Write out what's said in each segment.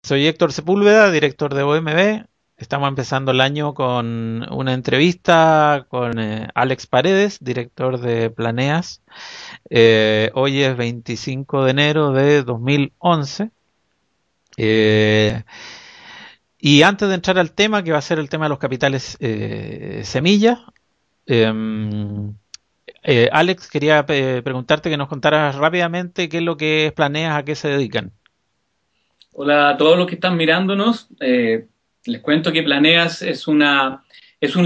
Soy Héctor Sepúlveda, director de OMB. Estamos empezando el año con una entrevista con Alex Paredes, director de Planeas. Hoy es 25 de enero de 2011. Eh, y antes de entrar al tema, que va a ser el tema de los capitales semilla, em, Alex, quería preguntarte que nos contaras rápidamente qué es lo que es Planeas, a qué se dedican. Hola a todos los que están mirándonos. Les cuento que Planeas es un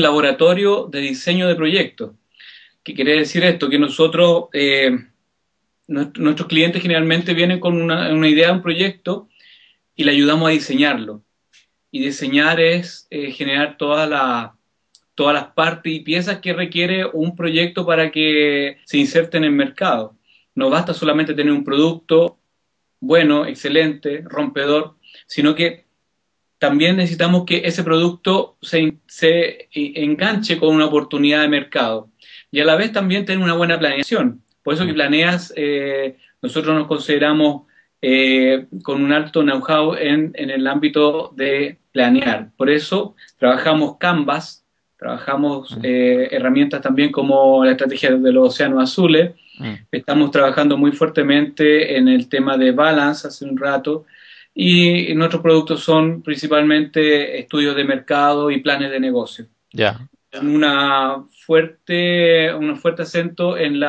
laboratorio de diseño de proyectos. ¿Qué quiere decir esto? Que nosotros, nuestros clientes generalmente vienen con una idea de un proyecto y le ayudamos a diseñarlo. Y diseñar es generar todas las partes y piezas que requiere un proyecto para que se inserte en el mercado. No basta solamente tener un producto bueno, excelente, rompedor, sino que también necesitamos que ese producto se enganche con una oportunidad de mercado y a la vez también tener una buena planeación. Por eso que Mm. Planeas, nosotros nos consideramos con un alto know-how en el ámbito de planear. Por eso trabajamos Canvas, trabajamos Mm. herramientas también como la estrategia de los océanos azules. Mm. Estamos trabajando muy fuertemente en el tema de Balance hace un rato y nuestros productos son principalmente estudios de mercado y planes de negocio. Ya. Con un fuerte acento en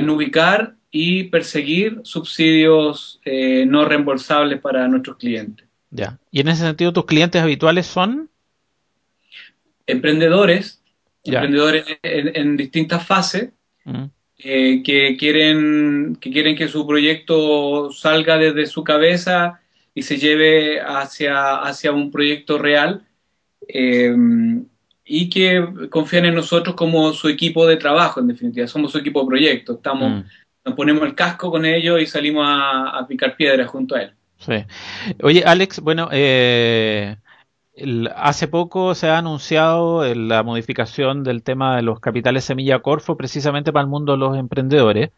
ubicar y perseguir subsidios no reembolsables para nuestros clientes. Ya. Y en ese sentido, ¿tus clientes habituales son? Emprendedores, Ya. emprendedores en distintas fases Mm. que quieren que su proyecto salga desde su cabeza y se lleve hacia un proyecto real, eh, y que confían en nosotros como su equipo de trabajo, en definitiva, somos su equipo de proyecto, Mm. nos ponemos el casco con ellos y salimos a picar piedras junto a él. Sí. Oye, Alex, bueno, hace poco se ha anunciado la modificación del tema de los capitales semilla Corfo precisamente para el mundo de los emprendedores.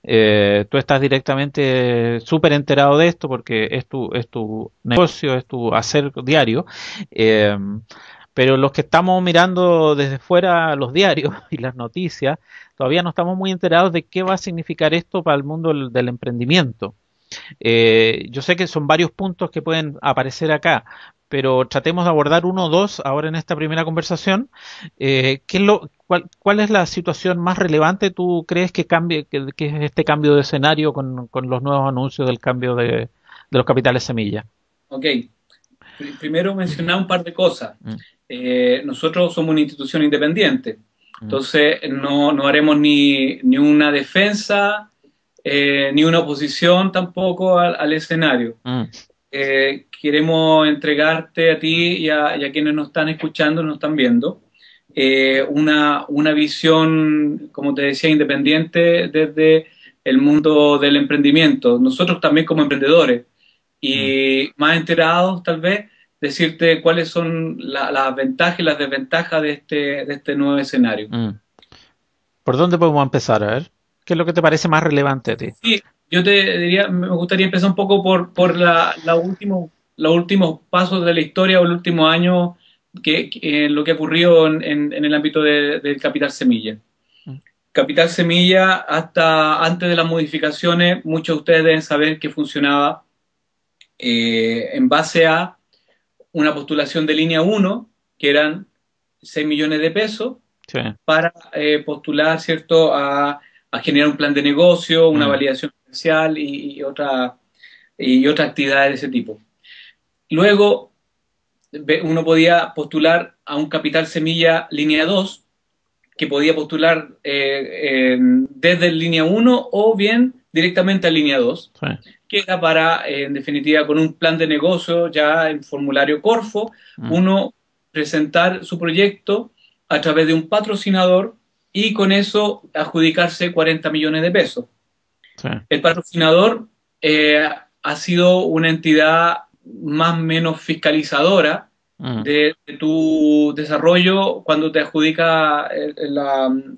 Tú estás directamente súper enterado de esto porque es tu negocio, es tu hacer diario. Eh, pero los que estamos mirando desde fuera los diarios y las noticias, todavía no estamos muy enterados de qué va a significar esto para el mundo del emprendimiento. Yo sé que son varios puntos que pueden aparecer acá, pero tratemos de abordar uno o dos ahora en esta primera conversación. ¿Cuál es la situación más relevante tú crees que cambie, que es este cambio de escenario con los nuevos anuncios del cambio de los capitales semilla? Ok, primero mencionar un par de cosas. Mm. Nosotros somos una institución independiente, Mm. entonces no haremos ni una defensa ni una oposición tampoco al escenario. Mm. Queremos entregarte a ti y a quienes nos están escuchando, nos están viendo, una visión, como te decía, independiente desde el mundo del emprendimiento. Nosotros también como emprendedores Mm. y más enterados tal vez, decirte cuáles son las ventajas y las desventajas de este nuevo escenario. Mm. ¿Por dónde podemos empezar? A ver, ¿qué es lo que te parece más relevante a ti? Sí, yo te diría, me gustaría empezar un poco por los últimos pasos de la historia o el último año lo que ha ocurrido en el ámbito del Capital Semilla. Mm. Capital Semilla, hasta antes de las modificaciones, muchos de ustedes deben saber que funcionaba en base a una postulación de línea uno que eran 6 millones de pesos, Sí. para postular, ¿cierto?, a generar un plan de negocio, una Mm. validación comercial y otra actividad de ese tipo. Luego, uno podía postular a un capital semilla línea 2 que podía postular desde línea uno o bien directamente a línea 2 Sí. que era para, en definitiva, con un plan de negocio ya en formulario Corfo, Mm. uno presentar su proyecto a través de un patrocinador y con eso adjudicarse 40 millones de pesos. Sí. El patrocinador ha sido una entidad más o menos fiscalizadora Mm. de tu desarrollo cuando te adjudica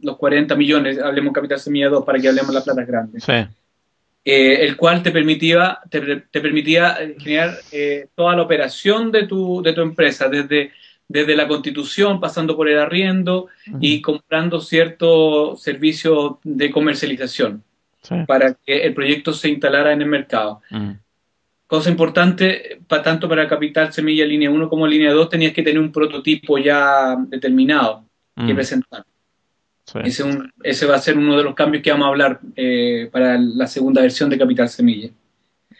los 40 millones, hablemos Capital Semilla 2 para que hablemos las platas grandes. Sí. el cual te permitía generar toda la operación de tu empresa, desde la constitución, pasando por el arriendo Mm, y comprando ciertos servicios de comercialización sí. para que el proyecto se instalara en el mercado. Mm, Cosa importante, tanto para Capital Semilla Línea uno como Línea 2 tenías que tener un prototipo ya determinado que mm, presentar. sí. Ese va a ser uno de los cambios que vamos a hablar para la segunda versión de Capital Semilla.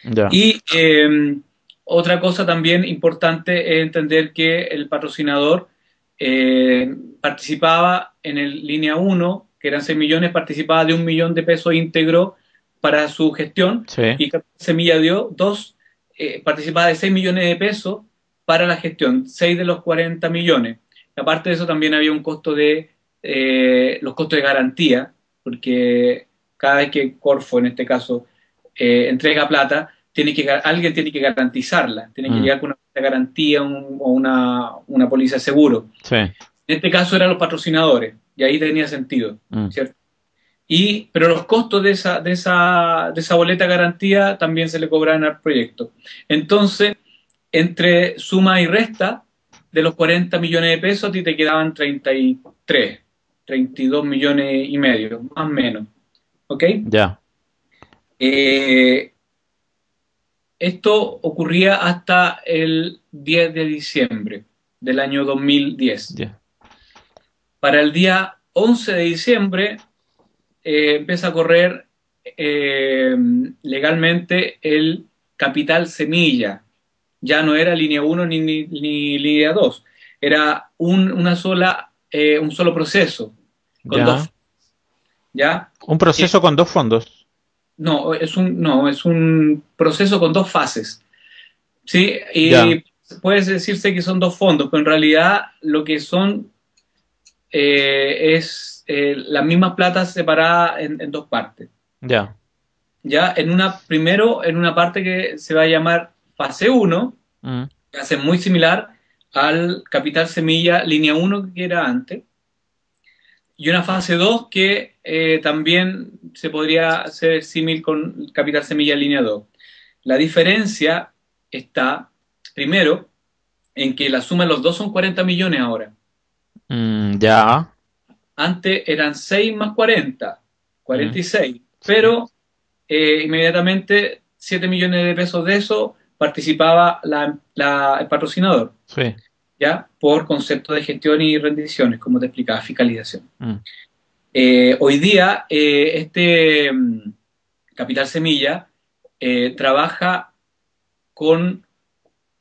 Ya. Y otra cosa también importante es entender que el patrocinador participaba en el línea uno, que eran 6 millones, participaba de 1 millón de pesos íntegro para su gestión, Sí. y Semilla dio 2, participaba de 6 millones de pesos para la gestión, 6 de los 40 millones. Y aparte de eso también había un costo de los costos de garantía, porque cada vez que Corfo, en este caso, entrega plata, alguien tiene que garantizarla, tiene que Mm, llegar con una garantía o una póliza de seguro. sí. En este caso eran los patrocinadores, y ahí tenía sentido, Mm, ¿cierto? Pero los costos de esa boleta de garantía también se le cobraban al proyecto. Entonces, entre suma y resta, de los 40 millones de pesos, a ti te quedaban 33, 32 millones y medio, más o menos. ¿Ok? ya. Eh, Esto ocurría hasta el 10 de diciembre del año 2010. Ya. Para el día 11 de diciembre empieza a correr legalmente el capital semilla. Ya no era línea uno ni línea 2. Era un solo proceso con Ya. dos, ¿ya? Un Que proceso con dos fondos. no, es un proceso con dos fases. Sí, Ya. y puede decirse que son dos fondos, pero en realidad lo que son es las mismas platas separadas en dos partes. Ya. Ya primero en una parte que se va a llamar fase uno, Mm, que hace muy similar al Capital Semilla Línea uno que era antes, y una fase 2 que también se podría hacer símil con Capital Semilla Línea 2. La diferencia está, primero, en que la suma de los dos son 40 millones ahora. ya. Antes eran 6 más 40, Mm, 46. sí. Pero inmediatamente 7 millones de pesos de eso participaba el patrocinador, Sí. ¿ya? Por concepto de gestión y rendiciones, como te explicaba, fiscalización. Mm, Hoy día, Capital Semilla trabaja con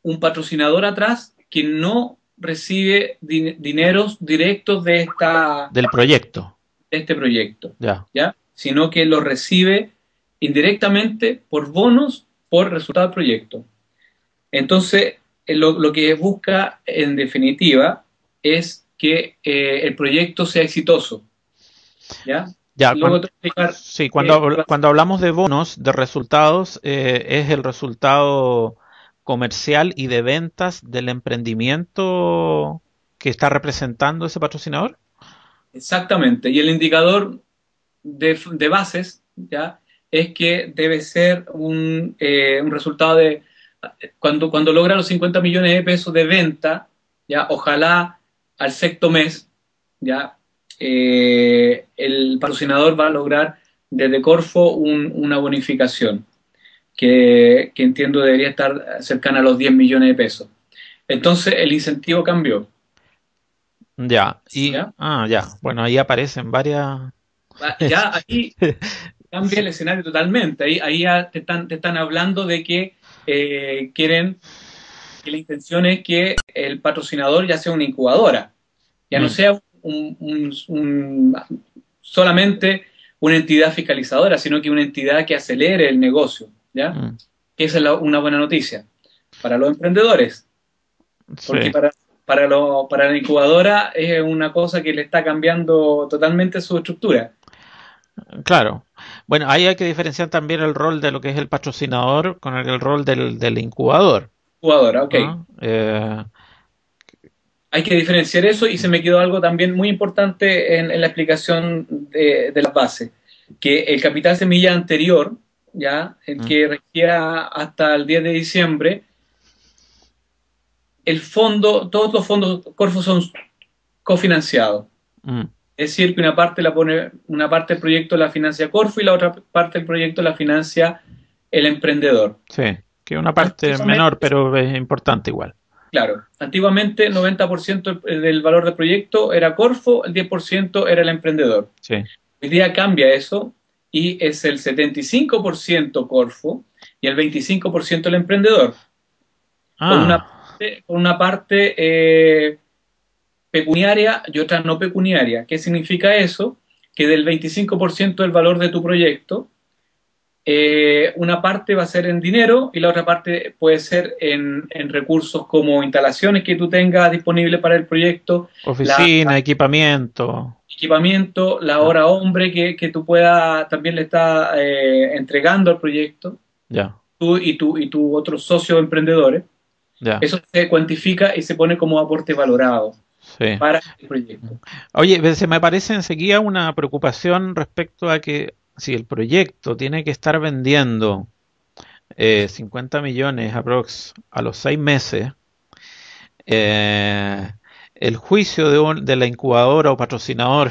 un patrocinador atrás que no recibe dineros directos del proyecto. de este proyecto, Ya. ¿ya? Sino que lo recibe indirectamente por bonos por resultado del proyecto. Entonces, lo que busca en definitiva es que el proyecto sea exitoso, ¿ya? Ya. Luego te voy a explicar Sí, qué. cuando hablamos de bonos, de resultados, es el resultado comercial y de ventas del emprendimiento que está representando ese patrocinador. Exactamente. Y el indicador de bases, ¿ya? Es que debe ser un resultado de, cuando logra los 50 millones de pesos de venta, ¿ya? Ojalá al sexto mes, ¿ya? El patrocinador va a lograr desde Corfo una bonificación que entiendo debería estar cercana a los 10 millones de pesos. Entonces el incentivo cambió, Ya, ¿ya? ya. Bueno, ahí aparecen varias. Ya ahí cambia el escenario totalmente. Ahí ya te están hablando de que quieren que la intención es que el patrocinador ya sea una incubadora, ya no Mm, sea solamente una entidad fiscalizadora, sino que una entidad que acelere el negocio, ¿ya? mm, Esa es una buena noticia para los emprendedores, sí, porque para la incubadora es una cosa que le está cambiando totalmente su estructura. claro. Bueno, ahí hay que diferenciar también el rol de lo que es el patrocinador con el rol del incubador, Incubadora, ok. ¿no? Hay que diferenciar eso, y se me quedó algo también muy importante en la explicación de las bases, que el capital semilla anterior, ya, el Mm, que requiera hasta el 10 de diciembre, todos los fondos Corfo son cofinanciados. mm, Es decir, que una parte del proyecto la financia Corfo y la otra parte del proyecto la financia el emprendedor. sí, que es una parte menor, Antiguamente, pero es importante igual. claro, antiguamente el 90% del valor del proyecto era Corfo, el 10% era el emprendedor. Sí. Hoy día cambia eso y es el 75% Corfo y el 25% el emprendedor, con Ah, con una parte pecuniaria y otra no pecuniaria. ¿Qué significa eso? Que del 25% del valor de tu proyecto, una parte va a ser en dinero y la otra parte puede ser en recursos como instalaciones que tú tengas disponibles para el proyecto, la oficina, equipamiento. equipamiento, la Ah, hora hombre que tú puedas también le estás entregando al proyecto, ya, y tu otros socios emprendedores. ya, Eso se cuantifica y se pone como aporte valorado sí. para el proyecto. Oye, se me parece enseguida una preocupación respecto a que si el proyecto tiene que estar vendiendo 50 millones aprox a los 6 meses, eh, el juicio de la incubadora o patrocinador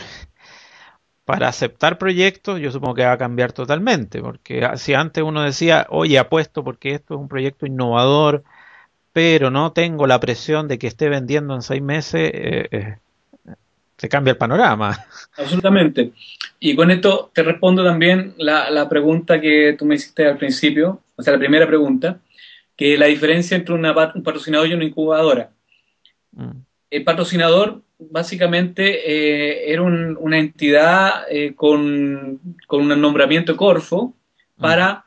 para aceptar proyectos, yo supongo que va a cambiar totalmente, porque si antes uno decía, oye, apuesto porque esto es un proyecto innovador, pero no tengo la presión de que esté vendiendo en 6 meses, se cambia el panorama. Absolutamente. Y con esto te respondo también la pregunta que tú me hiciste al principio, o sea, la primera pregunta, que la diferencia entre un patrocinador y una incubadora. Mm, El patrocinador básicamente era una entidad con un nombramiento Corfo mm, para,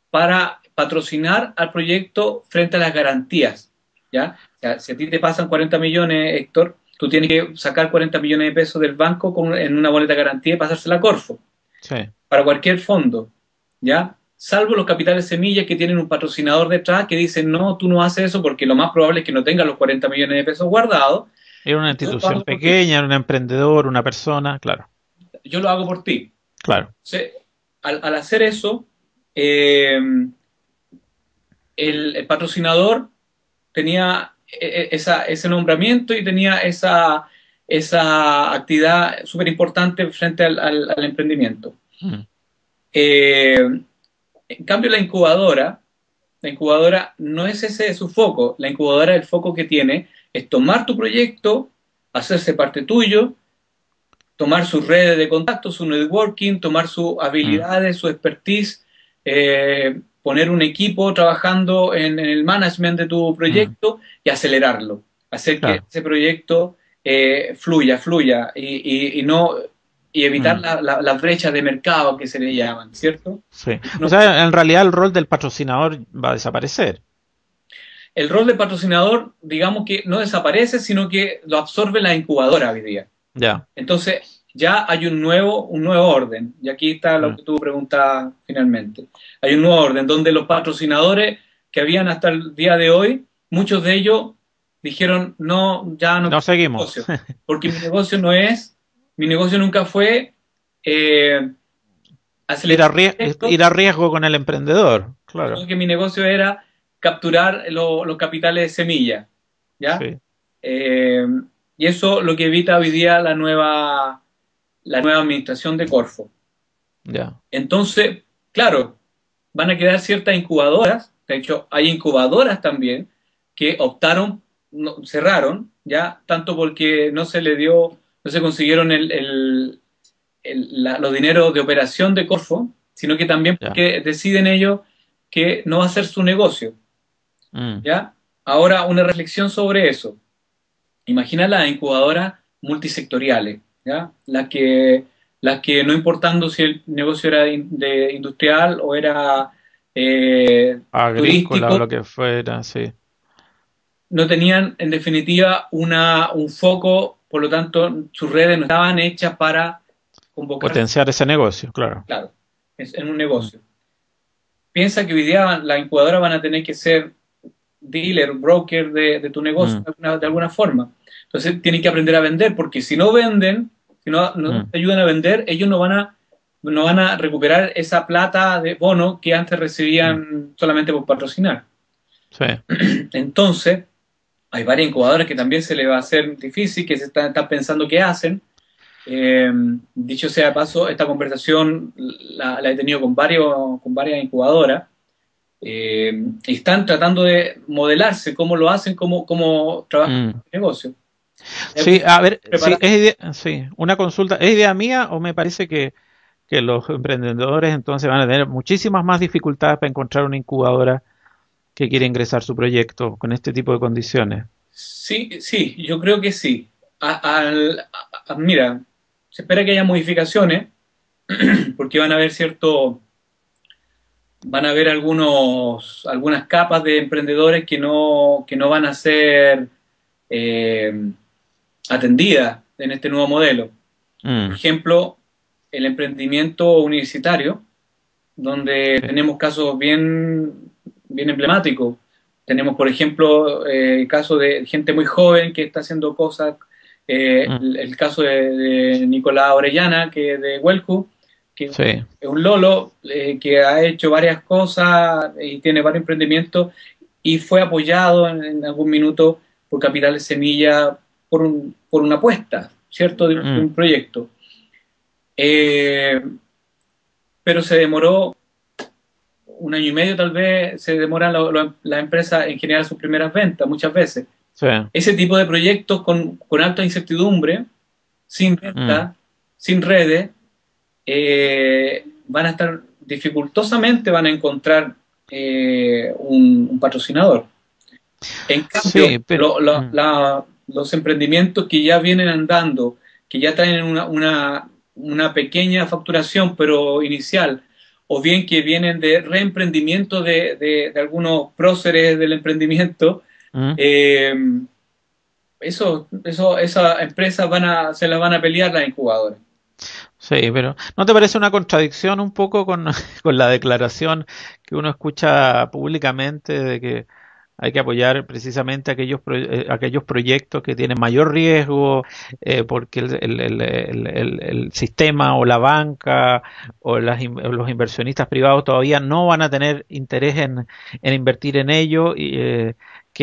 para patrocinar al proyecto frente a las garantías, ¿ya? O sea, si a ti te pasan 40 millones, Héctor, tú tienes que sacar 40 millones de pesos del banco en una boleta de garantía y pasársela a Corfo, sí, para cualquier fondo, ¿ya? Salvo los capitales semillas que tienen un patrocinador detrás que dicen, no, tú no haces eso porque lo más probable es que no tengas los 40 millones de pesos guardados, era una yo lo institución hago por ti, pequeña, era un emprendedor, una persona, claro, yo lo hago por ti. claro. Entonces, al hacer eso, eh, el patrocinador tenía ese nombramiento y tenía esa actividad súper importante frente al emprendimiento. Mm, En cambio, la incubadora no es ese su foco. La incubadora, el foco que tiene es tomar tu proyecto, hacerse parte tuyo, tomar sus redes de contacto, su networking, tomar sus mm, habilidades, su expertise, poner un equipo trabajando en el management de tu mm, proyecto y acelerarlo, hacer que claro. ese proyecto fluya y no y evitar Mm, las brechas de mercado que se le llaman, ¿cierto? sí. O No, sea, en realidad el rol del patrocinador va a desaparecer. el rol de patrocinador, digamos que no desaparece, sino que lo absorbe la incubadora hoy día. Ya. Entonces, ya hay un nuevo orden, y aquí está lo Mm. que tú preguntas finalmente. Hay un nuevo orden donde los patrocinadores que habían hasta el día de hoy, muchos de ellos dijeron, no, ya no No quiero seguimos. negocio, porque mi negocio nunca fue acelerar esto, Ir a riesgo con el emprendedor. sino Claro. que mi negocio era capturar los capitales de semilla, ¿ya? Sí. Eh, y eso lo que evita hoy día la nueva administración de Corfo. Ya. Entonces, claro, van a quedar ciertas incubadoras, de hecho hay incubadoras también que optaron, cerraron, ya, tanto porque no se le dio, no se consiguieron los dineros de operación de Corfo, sino que también Ya. porque deciden ellos que no va a ser su negocio, Mm. ¿ya? Ahora, una reflexión sobre eso. Imagina las incubadoras multisectoriales, ¿ya? Las que no importando si el negocio era de industrial o era Agrícola o turístico, lo que fuera, sí. no tenían en definitiva un foco, por lo tanto sus redes no estaban hechas para convocar, Potenciar ese negocio, claro. claro, en un Mm. negocio. Piensa que hoy día las incubadoras van a tener que ser dealer, broker de tu negocio Mm. de alguna forma. Entonces tienen que aprender a vender, porque si no venden, si no Mm. te ayudan a vender, ellos no van a no van a recuperar esa plata de bono que antes recibían solamente por patrocinar. Sí. Entonces, hay varias incubadoras que también se les va a hacer difícil, que están pensando qué hacen. Dicho sea de paso, esta conversación la he tenido con varias incubadoras, y están tratando de modelarse cómo lo hacen, cómo trabajan Mm. el negocio. Sí, a ver, sí, Preparar- sí, una consulta, ¿es idea mía o me parece que los emprendedores entonces van a tener muchísimas más dificultades para encontrar una incubadora que quiere ingresar su proyecto con este tipo de condiciones? Sí, sí, yo creo que sí. Mira, se espera que haya modificaciones porque van a haber algunas capas de emprendedores que no van a ser eh, atendidas en este nuevo modelo. Por Mm, ejemplo, el emprendimiento universitario, donde sí, tenemos casos bien emblemáticos. Tenemos, por ejemplo, el caso de gente muy joven que está haciendo cosas, mm, el caso de Nicolás Orellana, que es de Huelcu, que sí, es un lolo que ha hecho varias cosas y tiene varios emprendimientos y fue apoyado en algún minuto por Capital Semilla por una apuesta, ¿cierto?, de mm, un proyecto. Eh, pero se demoró un año y medio, tal vez se demoran las empresas en generar sus primeras ventas muchas veces. sí, Ese tipo de proyectos con alta incertidumbre, sin mm, venta, sin redes, van a estar dificultosamente van a encontrar un patrocinador. En cambio, sí, pero los emprendimientos que ya vienen andando, que ya traen una pequeña facturación, pero inicial, o bien que vienen de reemprendimiento de algunos próceres del emprendimiento, mm, eh, esas empresas se las van a pelear las incubadoras. sí, pero ¿no te parece una contradicción un poco con, con la declaración que uno escucha públicamente de que hay que apoyar precisamente aquellos proyectos que tienen mayor riesgo, porque el sistema o la banca o o los inversionistas privados todavía no van a tener interés en invertir en ello, que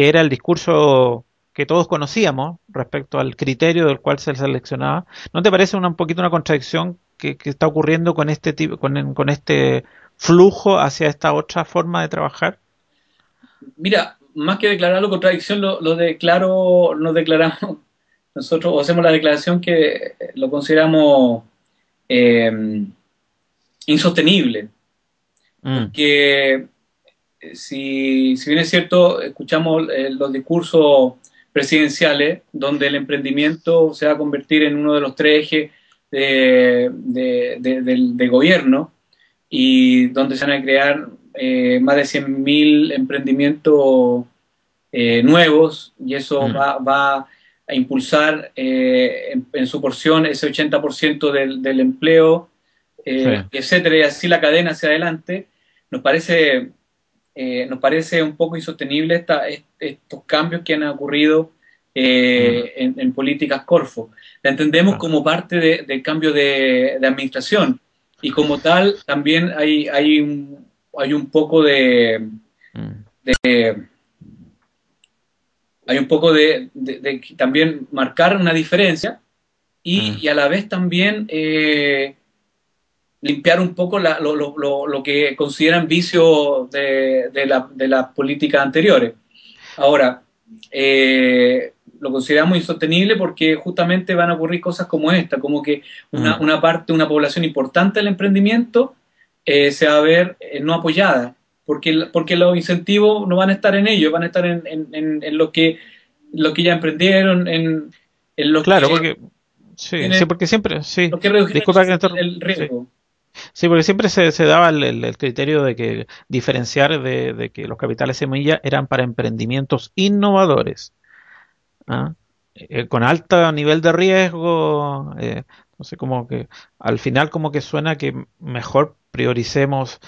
era el discurso que todos conocíamos respecto al criterio del cual se seleccionaba? ¿No te parece un poquito una contradicción que está ocurriendo con este tipo, con este flujo hacia esta otra forma de trabajar? Mira, más que declararlo contradicción, nos declaramos nosotros, o hacemos la declaración que lo consideramos eh, insostenible, Mm, porque si bien es cierto, escuchamos los discursos presidenciales donde el emprendimiento se va a convertir en uno de los tres ejes del gobierno y donde se van a crear más de 100.000 emprendimientos nuevos y eso mm, va a impulsar en su porción ese 80% del empleo, sí. etcétera, y así la cadena hacia adelante. Nos parece, nos parece un poco insostenible estos cambios que han ocurrido Mm, en políticas Corfo. La entendemos claro. como parte del cambio de administración y como tal también hay un poco Mm, hay un poco de también marcar una diferencia mm, y a la vez también limpiar un poco lo que consideran vicios de las políticas anteriores. Ahora, lo consideramos insostenible porque justamente van a ocurrir cosas como esta, como que mm, una parte, una población importante del emprendimiento se va a ver no apoyada, porque los incentivos no van a estar en ellos, van a estar en lo que ya emprendieron, en los claro, que porque sí, tienen, sí, porque siempre, sí, los que redujeron disculpa que el sí, riesgo. sí, porque siempre se daba el criterio de que diferenciar de que los capitales semilla eran para emprendimientos innovadores, ¿ah? Con alto nivel de riesgo, entonces como que al final como que suena que mejor prioricemos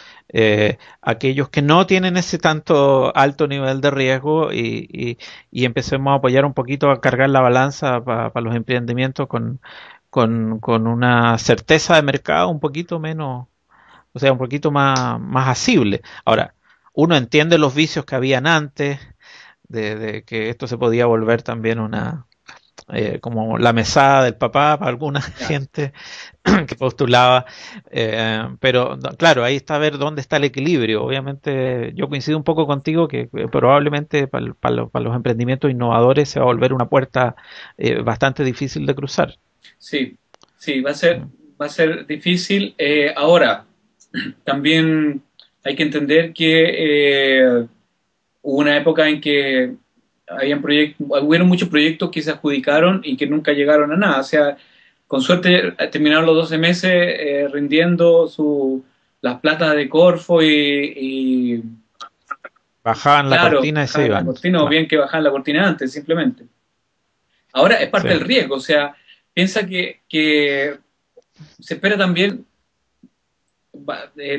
aquellos que no tienen ese tanto alto nivel de riesgo y empecemos a apoyar un poquito a cargar la balanza para los emprendimientos con una certeza de mercado un poquito menos, o sea, un poquito más asible. Ahora, uno entiende los vicios que habían antes, de que esto se podía volver también una, como la mesada del papá para alguna Ya. gente que postulaba, pero claro, ahí está a ver dónde está el equilibrio. Obviamente yo coincido un poco contigo que probablemente para los emprendimientos innovadores se va a volver una puerta bastante difícil de cruzar. Sí, sí, va a ser difícil. Ahora, también hay que entender que hubo una época en que hubieron muchos proyectos que se adjudicaron y que nunca llegaron a nada. O sea, con suerte terminaron los 12 meses rindiendo las platas de Corfo y, Bajaban la claro, cortina y se bajaban la iban. cortina o Claro, bien que bajaban la cortina antes, simplemente. Ahora es sí. parte del riesgo, o sea, piensa que se espera también,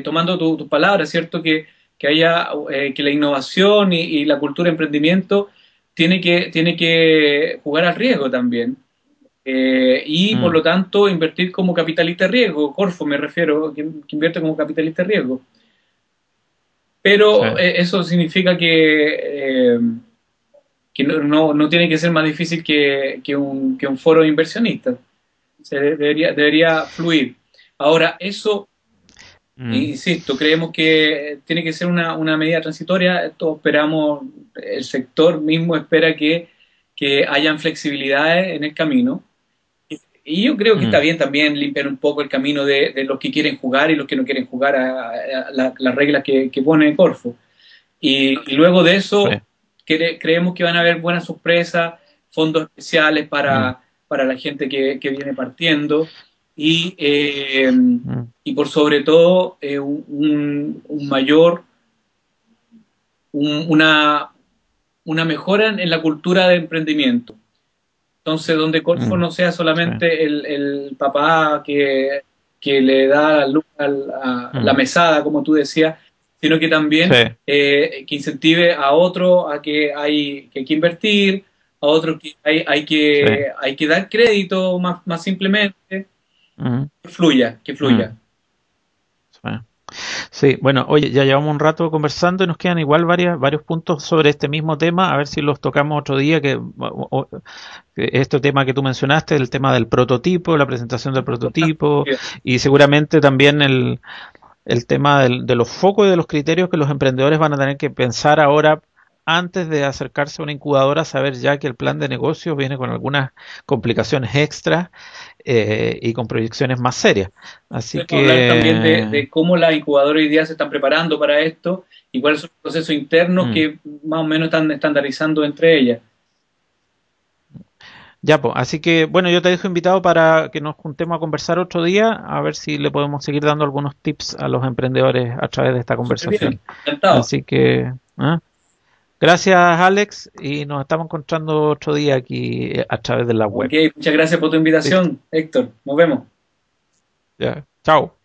tomando tus palabras, ¿cierto? Que haya, que la innovación y la cultura de emprendimiento tiene que jugar al riesgo también. Y por Mm, lo tanto invertir como capitalista de riesgo, Corfo me refiero, que invierte como capitalista de riesgo. sí. Pero eso significa que no tiene que ser más difícil que un foro de inversionistas. Debería fluir. Ahora, eso, Mm, insisto, creemos que tiene que ser una medida transitoria. Todos esperamos, el sector mismo espera que hayan flexibilidades en el camino. Y yo creo que está mm, bien también limpiar un poco el camino de los que quieren jugar y los que no quieren jugar a las reglas que pone Corfo. Y luego de sí. eso, creemos que van a haber buenas sorpresas, fondos especiales Mm, para la gente que viene partiendo y, eh, mm, y por sobre todo un mayor, una, una mejora en la cultura de emprendimiento. Entonces, donde Corfo mm, no sea sí. solamente el papá que le da la luz a la Mm, mesada, como tú decías, sino que sí. también que incentive a otro a que hay que invertir, a otro que Sí. hay que dar crédito más simplemente, Mm, que fluya, que mm, fluya. sí. Sí, bueno, oye, ya llevamos un rato conversando y nos quedan igual varios puntos sobre este mismo tema, a ver si los tocamos otro día, que este tema que tú mencionaste, el tema del prototipo, la presentación del prototipo y seguramente también el tema de los focos y de los criterios que los emprendedores van a tener que pensar ahora antes de acercarse a una incubadora, saber ya que el plan de negocios viene con algunas complicaciones extras y con proyecciones más serias. Así Podemos hablar también que de cómo las incubadoras hoy día se están preparando para esto y cuáles son los procesos internos mm, que más o menos están estandarizando entre ellas. ya, pues, así que bueno, yo te dejo invitado para que nos juntemos a conversar otro día, a ver si le podemos seguir dando algunos tips a los emprendedores a través de esta Súper bien, conversación. encantado. Así que, ¿ah? Gracias, Alex, y nos estamos encontrando otro día aquí a través de la Ok, web. muchas gracias por tu Listo. invitación, Héctor. Nos vemos. Ya. Chao.